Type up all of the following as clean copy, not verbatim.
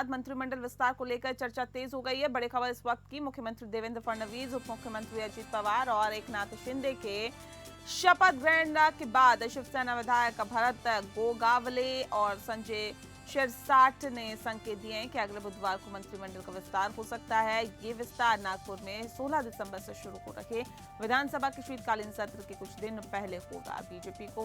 मंत्रिमंडल विस्तार को लेकर चर्चा तेज हो गई है। बड़ी खबर इस वक्त की, मुख्यमंत्री देवेंद्र फडणवीस, उप मुख्यमंत्री अजित पवार और एकनाथ शिंदे के शपथ ग्रहण के बाद शिवसेना विधायक भरत गोगावले और संजय शिरसाट ने संकेत दिए हैं कि अगले बुधवार को मंत्रिमंडल का विस्तार हो सकता है। ये विस्तार नागपुर में 16 दिसंबर से शुरू हो रखे विधानसभा के शीतकालीन सत्र के कुछ दिन पहले होगा। बीजेपी को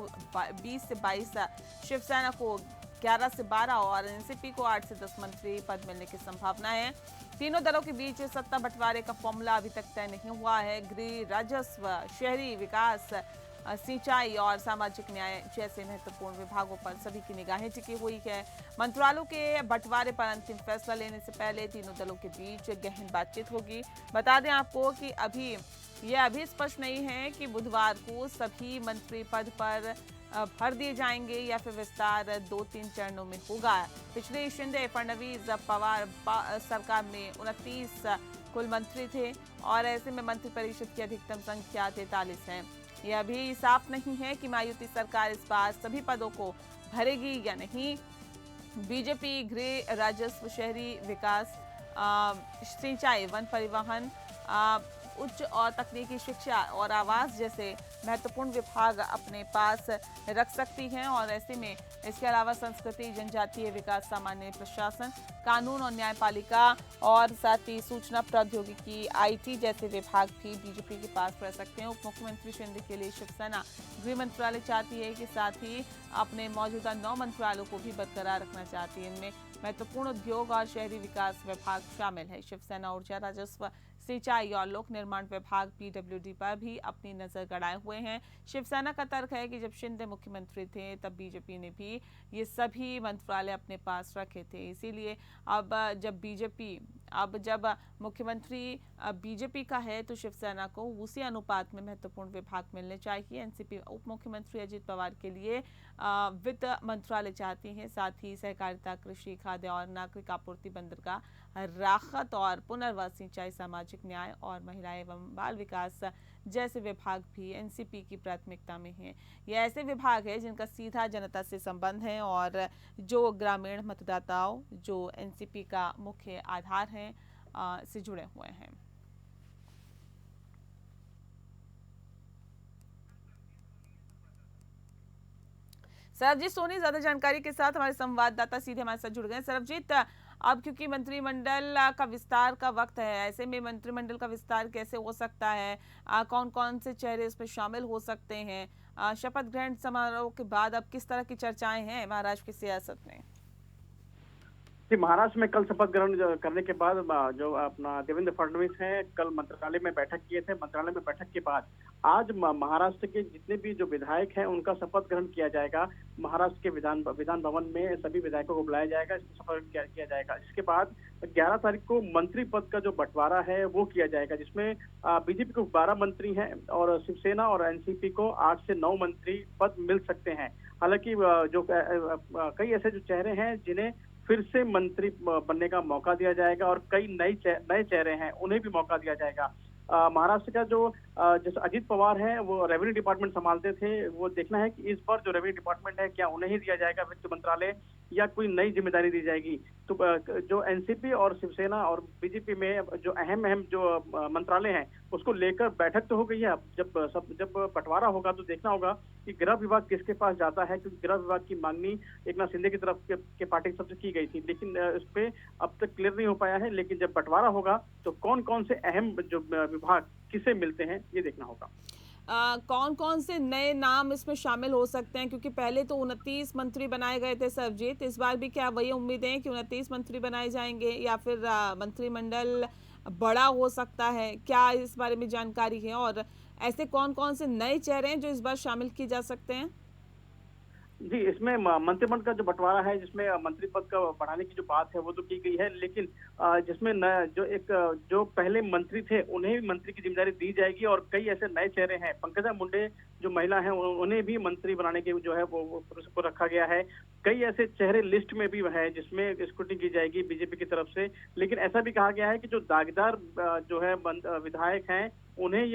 20 से 22, शिवसेना को 11 से 12 और एनसीपी को 8 से 10 मंत्री पद मिलने की संभावना है। तीनों दलों के बीच सत्ता बंटवारे का फॉर्मूला अभी तक तय नहीं हुआ है। गृह, राजस्व, शहरी विकास, सिंचाई और सामाजिक न्याय जैसे महत्वपूर्ण विभागों पर सभी की निगाहें टिकी हुई है। मंत्रालयों के बंटवारे पर अंतिम फैसला लेने से पहले तीनों दलों के बीच गहन बातचीत होगी। बता दें आपको कि अभी स्पष्ट नहीं है कि बुधवार को सभी मंत्री पद पर भर दिए जाएंगे या फिर विस्तार 2-3 चरणों में होगा। पिछले शिंदे फडणवीस पवार सरकार में 29 कुल मंत्री थे और ऐसे में मंत्रिपरिषद की अधिकतम संख्या 43 है। यह अभी साफ नहीं है कि महायुति सरकार इस बार सभी पदों को भरेगी या नहीं। बीजेपी गृह, राजस्व, शहरी विकास, सिंचाई, वन परिवहन, उच्च और तकनीकी शिक्षा और आवास जैसे महत्वपूर्ण विभाग अपने पास रख सकती हैं और ऐसे में इसके अलावा संस्कृति, जनजातीय विकास, सामान्य प्रशासन, कानून और न्यायपालिका और साथ ही सूचना प्रौद्योगिकी, आईटी जैसे विभाग भी बीजेपी के पास रह सकते हैं। उप मुख्यमंत्री शिंदे के लिए शिवसेना गृह मंत्रालय चाहती है कि साथ ही अपने मौजूदा 9 मंत्रालयों को भी बरकरार रखना चाहती है। इनमें महत्वपूर्ण उद्योग और शहरी विकास विभाग शामिल है। शिवसेना ऊर्जा, राजस्व, सिंचाई और लोक निर्माण विभाग पीडब्ल्यूडी पर भी अपनी नजर गड़ाए हुए हैं। शिवसेना का तर्क है कि जब शिंदे मुख्यमंत्री थे तब बीजेपी ने भी ये सभी मंत्रालय अपने पास रखे थे, इसीलिए अब जब मुख्यमंत्री बीजेपी का है तो शिवसेना को उसी अनुपात में महत्वपूर्ण विभाग मिलने चाहिए। एनसीपी उप मुख्यमंत्री अजित पवार के लिए वित्त मंत्रालय चाहती है, साथ ही सहकारिता, कृषि, खाद्य और नागरिक आपूर्ति, बंदरगाह, राहत और पुनर्वास, सिंचाई, सामाजिक न्याय और महिला एवं बाल विकास जैसे विभाग भी एनसीपी की प्राथमिकता में हैं। ये ऐसे विभाग है जिनका सीधा जनता से संबंध है और जो ग्रामीण मतदाताओं, जो एनसीपी का मुख्य आधार है, से जुड़े हुए हैं। सरबजीत सोनी ज्यादा जानकारी के साथ हमारे संवाददाता सीधे हमारे साथ जुड़ गए। सरबजीत, अब क्योंकि मंत्रिमंडल का विस्तार का वक्त है, ऐसे में मंत्रिमंडल का विस्तार कैसे हो सकता है, कौन कौन से चेहरे इसमें शामिल हो सकते हैं, शपथ ग्रहण समारोह के बाद अब किस तरह की चर्चाएं हैं महाराष्ट्र की सियासत में? महाराष्ट्र में कल शपथ ग्रहण करने के बाद जो अपना देवेंद्र फडणवीस हैं, कल मंत्रालय में बैठक किए थे। मंत्रालय में बैठक के बाद आज महाराष्ट्र के जितने भी जो विधायक हैं उनका शपथ ग्रहण किया जाएगा। महाराष्ट्र के विधान भवन में सभी विधायकों को बुलाया जाएगा, शपथ किया जाएगा। इसके बाद 11 तारीख को मंत्री पद का जो बंटवारा है वो किया जाएगा, जिसमें बीजेपी को 12 मंत्री हैं और शिवसेना और एनसीपी को 8 से 9 मंत्री पद मिल सकते हैं। हालांकि जो कई ऐसे जो चेहरे हैं जिन्हें फिर से मंत्री बनने का मौका दिया जाएगा और कई नए चेहरे हैं उन्हें भी मौका दिया जाएगा। महाराष्ट्र का जो जैसे अजित पवार है वो रेवेन्यू डिपार्टमेंट संभालते थे, वो देखना है कि इस बार जो रेवेन्यू डिपार्टमेंट है क्या उन्हें ही दिया जाएगा वित्त मंत्रालय या कोई नई जिम्मेदारी दी जाएगी। तो जो एनसीपी और शिवसेना और बीजेपी में जो अहम जो मंत्रालय हैं उसको लेकर बैठक तो हो गई है। अब जब बंटवारा होगा तो देखना होगा कि गृह विभाग किसके पास जाता है, क्योंकि गृह विभाग की मांगनी एकनाथ शिंदे की तरफ के पार्टी की सबसे की गई थी, लेकिन इस पे अब तक क्लियर नहीं हो पाया है। लेकिन जब बंटवारा होगा तो कौन कौन से अहम जो विभाग किसे मिलते हैं ये देखना होगा। कौन कौन से नए नाम इसमें शामिल हो सकते हैं, क्योंकि पहले तो 29 मंत्री बनाए गए थे सरबजीत, इस बार भी क्या वही उम्मीदें हैं कि 29 मंत्री बनाए जाएंगे या फिर मंत्रिमंडल बड़ा हो सकता है? क्या इस बारे में जानकारी है और ऐसे कौन कौन से नए चेहरे हैं जो इस बार शामिल किए जा सकते हैं? जी, इसमें मंत्रिमंडल का जो बंटवारा है जिसमें मंत्री पद का बढ़ाने की जो बात है वो तो की गई है, लेकिन जिसमें जो पहले मंत्री थे उन्हें भी मंत्री की जिम्मेदारी दी जाएगी और कई ऐसे नए चेहरे हैं। पंकजा मुंडे जो महिला हैं उन्हें भी मंत्री बनाने के जो है वो रखा गया है। कई ऐसे चेहरे लिस्ट में भी है जिसमें स्क्रूटनी की जाएगी बीजेपी की तरफ से, लेकिन ऐसा भी कहा गया है कि जो दागदार जो है विधायक हैं उन्हें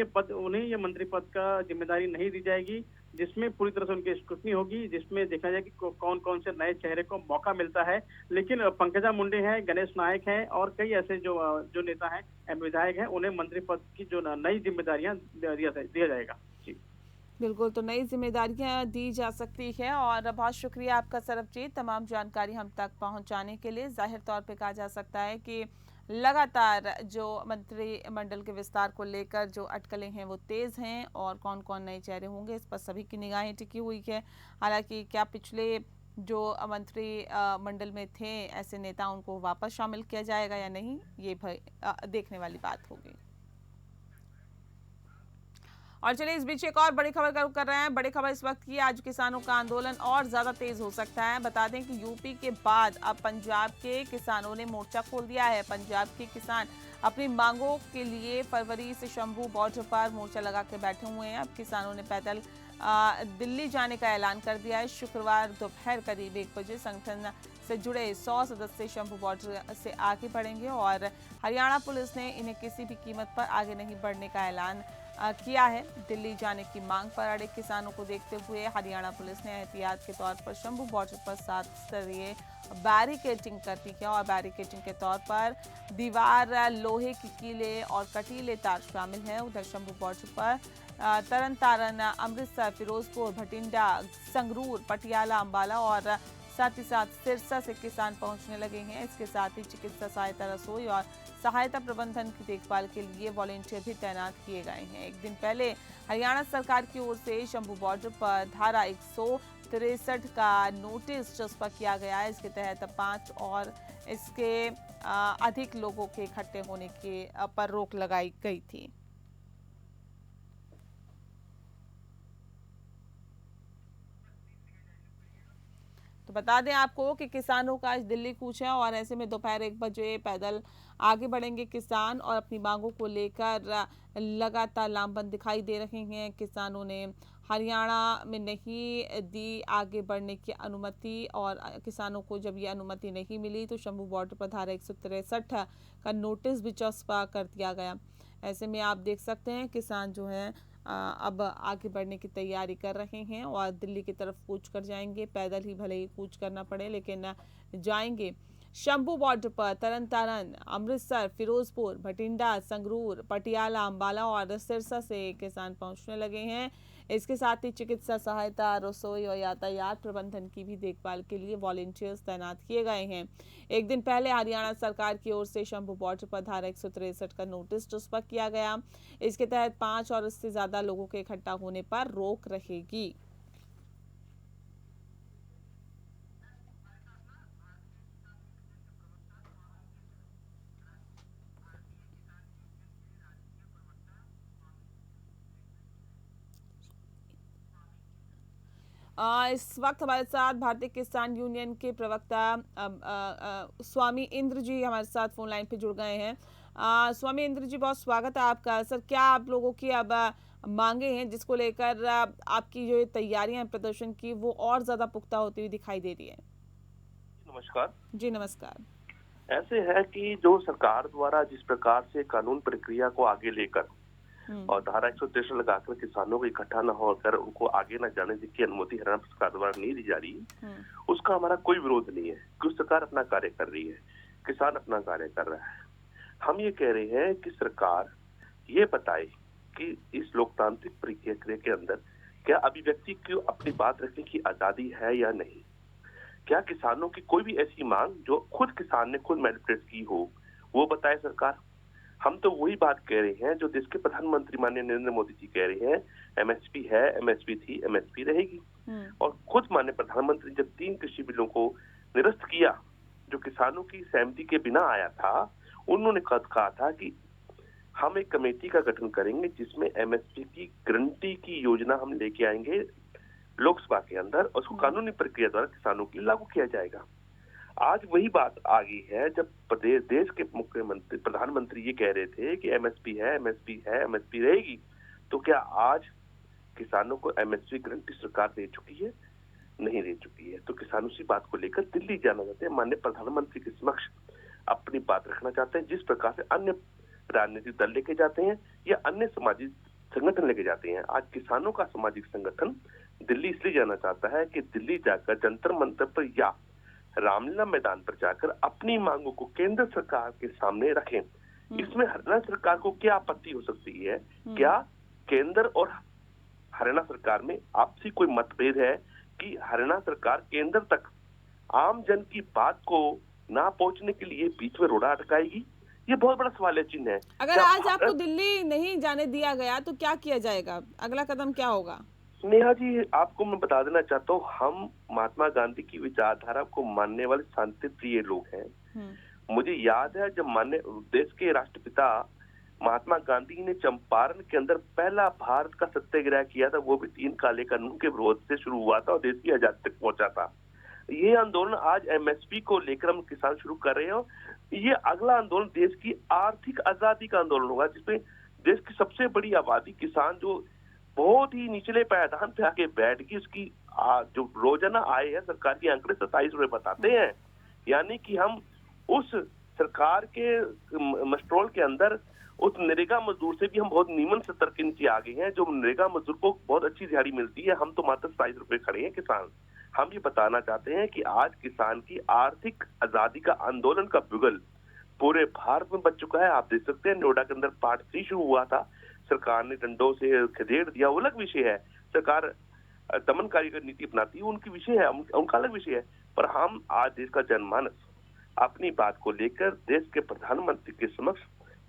ये मंत्री पद का जिम्मेदारी नहीं दी जाएगी। जिसमें पूरी तरह से उनकी स्क्रूटनी होगी, जिसमें देखा जाए कि कौन कौन से नए चेहरे को मौका मिलता है। लेकिन पंकजा मुंडे हैं, गणेश नायक हैं और कई ऐसे जो नेता हैं, विधायक हैं, उन्हें मंत्री पद की जो नई जिम्मेदारियां दिया जाएगा। जी। बिल्कुल, तो नई जिम्मेदारियां दी जा सकती है। और बहुत शुक्रिया आपका सरबजीत, तमाम जानकारी हम तक पहुंचाने के लिए। जाहिर तौर पे कहा जा सकता है कि लगातार जो मंत्रिमंडल के विस्तार को लेकर जो अटकलें हैं वो तेज हैं, और कौन कौन नए चेहरे होंगे इस पर सभी की निगाहें टिकी हुई है। हालांकि क्या पिछले जो मंत्री मंडल में थे ऐसे नेता, उनको वापस शामिल किया जाएगा या नहीं, ये देखने वाली बात होगी। और चलिए इस बीच एक और बड़ी खबर का रुख कर रहे हैं। बड़ी खबर इस वक्त की, आज किसानों का आंदोलन और ज्यादा तेज हो सकता है। बता दें कि यूपी के बाद अब पंजाब के किसानों ने मोर्चा खोल दिया है। पंजाब के किसान अपनी मांगों के लिए फरवरी से शंभू बॉर्डर पर मोर्चा लगा के बैठे हुए हैं। अब किसानों ने पैदल दिल्ली जाने का ऐलान कर दिया है। शुक्रवार दोपहर करीब 1 बजे संगठन से जुड़े 100 सदस्य शंभू बॉर्डर से आगे बढ़ेंगे, और हरियाणा पुलिस ने इन्हें किसी भी कीमत पर आगे नहीं बढ़ने का ऐलान किया है। दिल्ली जाने की मांग पर अड़े किसानों को देखते हुए हरियाणा पुलिस ने एहतियात के तौर पर शंभू बॉर्डर पर 7 स्तरीय बैरिकेडिंग कर दी है, और बैरिकेडिंग के तौर पर दीवार, लोहे की कीले और कटीले तार शामिल हैं। उधर शंभू बॉर्डर पर तरन तारन, अमृतसर, फिरोजपुर, भटिंडा, संगरूर, पटियाला, अम्बाला और साथ ही साथ सिरसा से किसान पहुंचने लगे हैं। इसके साथ ही चिकित्सा सहायता, रसोई और सहायता प्रबंधन की देखभाल के लिए वॉलेंटियर भी तैनात किए गए हैं। एक दिन पहले हरियाणा सरकार की ओर से शंभू बॉर्डर पर धारा 163 का नोटिस चस्पा किया गया है। इसके तहत 5 और इसके अधिक लोगों के इकट्ठे होने के पर रोक लगाई गई थी। तो बता दें आपको कि किसानों का आज दिल्ली कूच है, और ऐसे में दोपहर 1 बजे पैदल आगे बढ़ेंगे किसान, और अपनी मांगों को लेकर लगातार लामबंद दिखाई दे रहे हैं। किसानों ने हरियाणा में नहीं दी आगे बढ़ने की अनुमति, और किसानों को जब ये अनुमति नहीं मिली तो शंभू बॉर्डर पर धारा 163 का नोटिस भी चस्पा कर दिया गया। ऐसे में आप देख सकते हैं किसान जो है अब आगे बढ़ने की तैयारी कर रहे हैं, और दिल्ली की तरफ कूच कर जाएंगे। पैदल ही भले ही कूच करना पड़े, लेकिन जाएंगे। शंभू बॉर्डर पर तरन तारन, अमृतसर, फिरोजपुर, भटिंडा, संगरूर, पटियाला, अम्बाला और सिरसा से किसान पहुंचने लगे हैं। इसके साथ ही चिकित्सा सहायता, रसोई और यातायात प्रबंधन की भी देखभाल के लिए वॉलेंटियर्स तैनात किए गए हैं। एक दिन पहले हरियाणा सरकार की ओर से शंभू बॉर्डर पर धारा 163 का नोटिस चस्पा किया गया। इसके तहत 5 और इससे ज्यादा लोगों के इकट्ठा होने पर रोक रहेगी। इस वक्त हमारे साथ भारतीय किसान यूनियन के प्रवक्ता स्वामी इंद्र जी हमारे साथ फोन लाइन पे जुड़ गए हैं। स्वामी इंद्र जी, बहुत स्वागत है आपका। सर, क्या आप लोगों की अब मांगे हैं जिसको लेकर आपकी जो तैयारियां हैं प्रदर्शन की, वो और ज्यादा पुख्ता होती हुई दिखाई दे रही है? नमस्कार जी नमस्कार। ऐसे है कि जो सरकार द्वारा जिस प्रकार से कानून प्रक्रिया को आगे लेकर और धारा 163 लगाकर किसानों को इकट्ठा न होकर उनको आगे न जाने की अनुमति हरियाणा सरकार द्वारा नहीं दी जा रही, उसका हमारा कोई विरोध नहीं है, क्योंकि सरकार अपना कार्य कर रही है, किसान अपना कार्य कर रहा है। हम ये कह रहे हैं कि सरकार ये बताए कि इस लोकतांत्रिक प्रक्रिया के अंदर क्या अभिव्यक्ति को अपनी बात रखने की आजादी है या नहीं। क्या किसानों की कोई भी ऐसी मांग जो खुद किसान ने खुद मैनिपुलेट की हो, वो बताए सरकार। हम तो वही बात कह रहे हैं जो देश के प्रधानमंत्री माननीय नरेंद्र मोदी जी कह रहे हैं, एमएसपी है, एमएसपी थी, एमएसपी रहेगी। और खुद माननीय प्रधानमंत्री जब 3 कृषि बिलों को निरस्त किया जो किसानों की सहमति के बिना आया था, उन्होंने कहा था कि हम एक कमेटी का गठन करेंगे जिसमें एमएसपी की गारंटी की योजना हम लेके आएंगे लोकसभा के अंदर, और उसको कानूनी प्रक्रिया द्वारा किसानों के लिए लागू किया जाएगा। आज वही बात आ गई है जब देश के मुख्यमंत्री प्रधानमंत्री ये कह रहे थे कि एमएसपी है, एमएसपी है, एमएसपी रहेगी। तो क्या आज किसानों को एमएसपी गारंटी सरकार दे चुकी है? नहीं दे चुकी है। तो किसान उसी बात को लेकर दिल्ली जाना चाहते हैं, माननीय प्रधानमंत्री के समक्ष अपनी बात रखना चाहते हैं, जिस प्रकार से अन्य राजनीतिक दल लेके जाते हैं या अन्य सामाजिक संगठन लेके जाते हैं। आज किसानों का सामाजिक संगठन दिल्ली इसलिए जाना चाहता है कि दिल्ली जाकर जंतर मंतर पर या रामलीला मैदान पर जाकर अपनी मांगों को केंद्र सरकार के सामने रखें। इसमें हरियाणा सरकार को क्या आपत्ति हो सकती है? क्या केंद्र और हरियाणा सरकार में आपसी कोई मतभेद है कि हरियाणा सरकार केंद्र तक आम जन की बात को ना पहुंचने के लिए बीच में रोड़ा अटकाएगी? ये बहुत बड़ा सवाल चिन्ह है। अगर आज आपको दिल्ली नहीं जाने दिया गया तो क्या किया जाएगा? अगला कदम क्या होगा? नेहा जी, आपको मैं बता देना चाहता हूँ, हम महात्मा गांधी की विचारधारा को मानने वाले शांति प्रिय लोग हैं। मुझे याद है जब माननीय देश के राष्ट्रपिता महात्मा गांधी ने चंपारण के अंदर पहला भारत का सत्याग्रह किया था, वो भी 3 काले कानून के विरोध से शुरू हुआ था और देश की आजादी तक पहुंचा था। ये आंदोलन आज एमएसपी को लेकर हम किसान शुरू कर रहे हैं। ये अगला आंदोलन देश की आर्थिक आजादी का आंदोलन होगा, जिसमें देश की सबसे बड़ी आबादी किसान जो बहुत ही निचले पायदान पे आके बैठ गई, उसकी जो रोजाना आय है सरकारी आंकड़े 27 रुपए बताते हैं। यानी कि हम उस सरकार के मस्ट्रोल के अंदर उस नरेगा मजदूर से भी हम बहुत नीमन स्तर के नीचे आ गए हैं। जो नरेगा मजदूर को बहुत अच्छी दिहाड़ी मिलती है, हम तो मात्र 27 रुपए खड़े हैं किसान। हम ये बताना चाहते हैं कि आज किसान की आर्थिक आजादी का आंदोलन का बुगल पूरे भारत में बच चुका है। आप देख सकते हैं नोएडा के अंदर पार्ट 3 शुरू हुआ था, सरकार ने डंडों से खदेड़ दिया, वो अलग विषय है। सरकार दमनकारी की नीति अपनाती है, उनकी विषय है, उनका अलग विषय है। पर हम आज देश का जनमानस अपनी बात को लेकर देश के प्रधानमंत्री के समक्ष,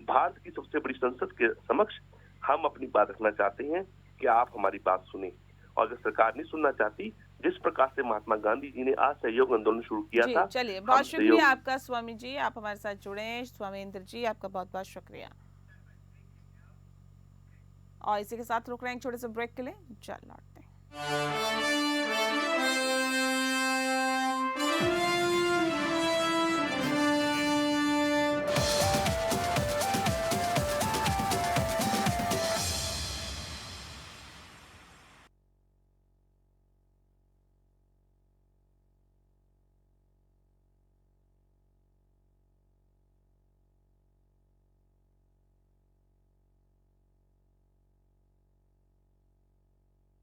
भारत की सबसे बड़ी संसद के समक्ष हम अपनी बात रखना चाहते हैं कि आप हमारी बात सुने। और अगर सरकार नहीं सुनना चाहती, जिस प्रकार से महात्मा गांधी जी ने असहयोग आंदोलन शुरू किया था। चलिए, बहुत शुक्रिया आपका स्वामी जी, आप हमारे साथ जुड़े। स्वामी इंद्र जी, आपका बहुत बहुत शुक्रिया। और इसी के साथ रुक रहे हैं छोटे से ब्रेक के लिए, चल लौटते हैं।